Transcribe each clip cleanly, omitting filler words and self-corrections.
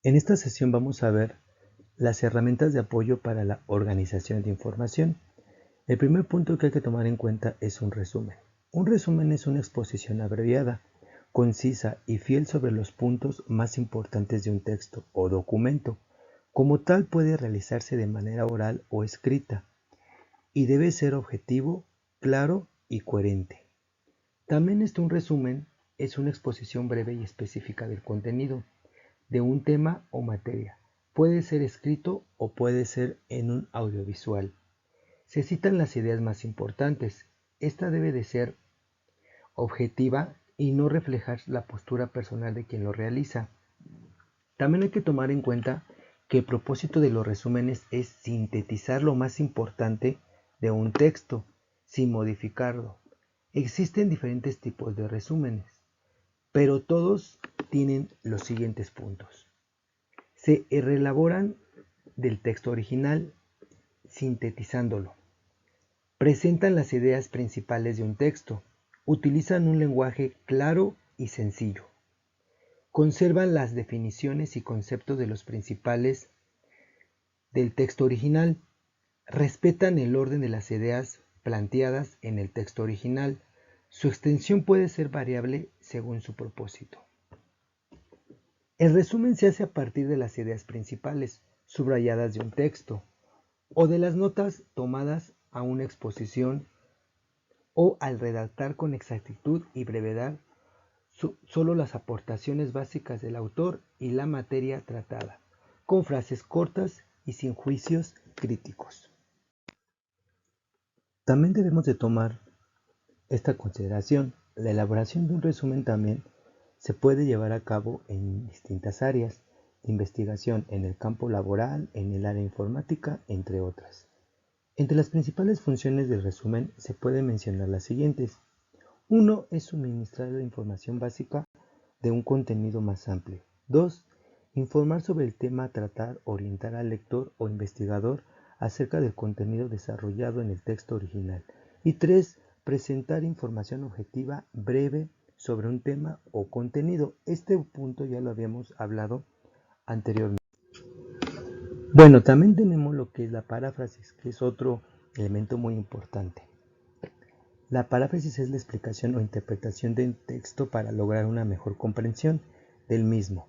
En esta sesión vamos a ver las herramientas de apoyo para la organización de información. El primer punto que hay que tomar en cuenta es un resumen. Un resumen es una exposición abreviada, concisa y fiel sobre los puntos más importantes de un texto o documento. Como tal puede realizarse de manera oral o escrita y debe ser objetivo, claro y coherente. También un resumen es una exposición breve y específica del contenido de un tema o materia. Puede ser escrito o puede ser en un audiovisual. Se citan las ideas más importantes. Esta debe de ser objetiva y no reflejar la postura personal de quien lo realiza. También hay que tomar en cuenta que el propósito de los resúmenes es sintetizar lo más importante de un texto, sin modificarlo. Existen diferentes tipos de resúmenes, pero todos tienen los siguientes puntos. Se reelaboran del texto original, sintetizándolo. Presentan las ideas principales de un texto. Utilizan un lenguaje claro y sencillo. Conservan las definiciones y conceptos de los principales del texto original. Respetan el orden de las ideas planteadas en el texto original. Su extensión puede ser variable según su propósito. El resumen se hace a partir de las ideas principales, subrayadas de un texto, o de las notas tomadas a una exposición, o al redactar con exactitud y brevedad solo las aportaciones básicas del autor y la materia tratada, con frases cortas y sin juicios críticos. También debemos de tomar esta consideración. La elaboración de un resumen también se puede llevar a cabo en distintas áreas de investigación, en el campo laboral, en el área informática, entre otras. Entre las principales funciones del resumen se pueden mencionar las siguientes. 1. Es suministrar la información básica de un contenido más amplio. 2. Informar sobre el tema a tratar, orientar al lector o investigador acerca del contenido desarrollado en el texto original. Y 3. Presentar información objetiva, breve, sobre un tema o contenido. Este punto ya lo habíamos hablado anteriormente. Bueno, también tenemos lo que es la paráfrasis, que es otro elemento muy importante. La paráfrasis es la explicación o interpretación del texto para lograr una mejor comprensión del mismo.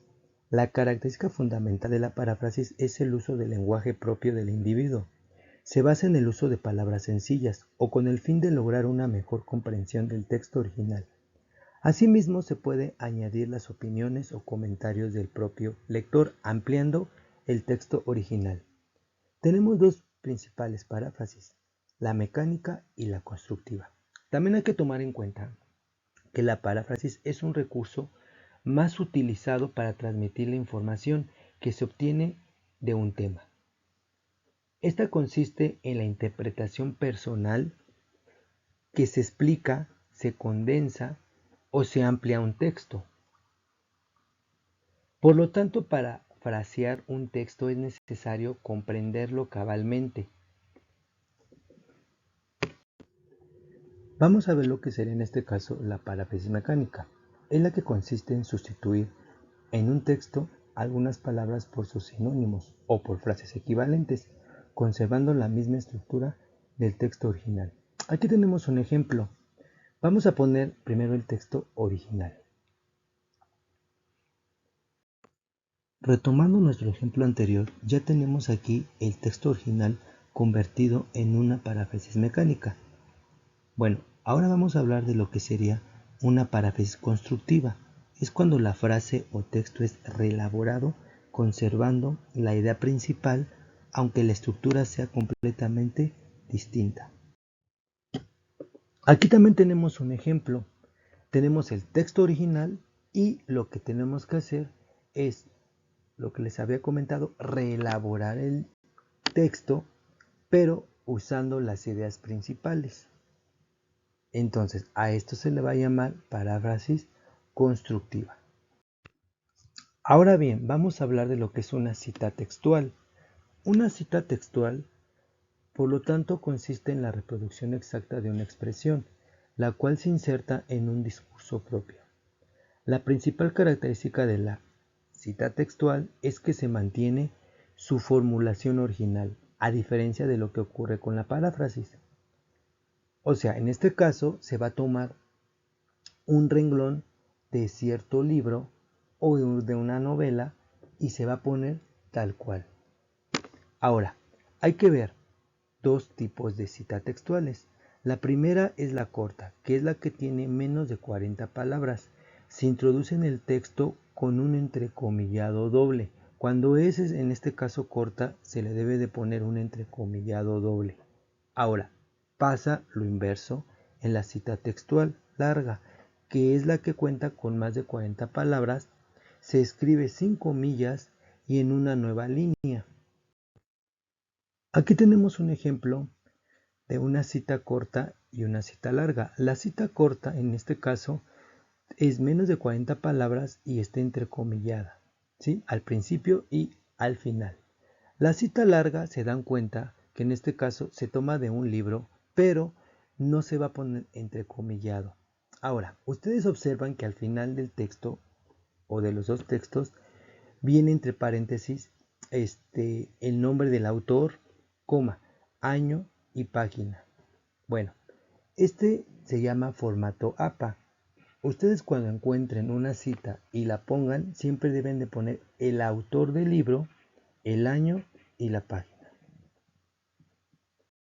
La característica fundamental de la paráfrasis es el uso del lenguaje propio del individuo. Se basa en el uso de palabras sencillas o con el fin de lograr una mejor comprensión del texto original. Asimismo, se puede añadir las opiniones o comentarios del propio lector, ampliando el texto original. Tenemos dos principales paráfrasis, la mecánica y la constructiva. También hay que tomar en cuenta que la paráfrasis es un recurso más utilizado para transmitir la información que se obtiene de un tema. Esta consiste en la interpretación personal que se explica, se condensa o se amplía un texto. Por lo tanto, para frasear un texto es necesario comprenderlo cabalmente. Vamos a ver lo que sería en este caso la paráfrasis mecánica. Es la que consiste en sustituir en un texto algunas palabras por sus sinónimos o por frases equivalentes, conservando la misma estructura del texto original. Aquí tenemos un ejemplo. Vamos a poner primero el texto original. Retomando nuestro ejemplo anterior, ya tenemos aquí el texto original convertido en una paráfrasis mecánica. Bueno, ahora vamos a hablar de lo que sería una paráfrasis constructiva. Es cuando la frase o texto es reelaborado conservando la idea principal, aunque la estructura sea completamente distinta. Aquí también tenemos un ejemplo. Tenemos el texto original y lo que tenemos que hacer es, lo que les había comentado, reelaborar el texto, pero usando las ideas principales. Entonces, a esto se le va a llamar paráfrasis constructiva. Ahora bien, vamos a hablar de lo que es una cita textual. Una cita textual, por lo tanto, consiste en la reproducción exacta de una expresión, la cual se inserta en un discurso propio. La principal característica de la cita textual es que se mantiene su formulación original, a diferencia de lo que ocurre con la paráfrasis. O sea, en este caso se va a tomar un renglón de cierto libro o de una novela y se va a poner tal cual. Ahora, hay que ver dos tipos de cita textuales. La primera es la corta, que es la que tiene menos de 40 palabras. Se introduce en el texto con un entrecomillado doble. Cuando es en este caso corta, se le debe de poner un entrecomillado doble. Ahora, pasa lo inverso en la cita textual larga, que es la que cuenta con más de 40 palabras, se escribe sin comillas y en una nueva línea. Aquí tenemos un ejemplo de una cita corta y una cita larga. La cita corta, en este caso, es menos de 40 palabras y está entrecomillada, ¿sí? Al principio y al final. La cita larga, se dan cuenta que en este caso se toma de un libro, pero no se va a poner entrecomillado. Ahora, ustedes observan que al final del texto o de los dos textos viene entre paréntesis el nombre del autor, coma, año y página. Bueno, este se llama formato APA. Ustedes cuando encuentren una cita y la pongan, siempre deben de poner el autor del libro, el año y la página.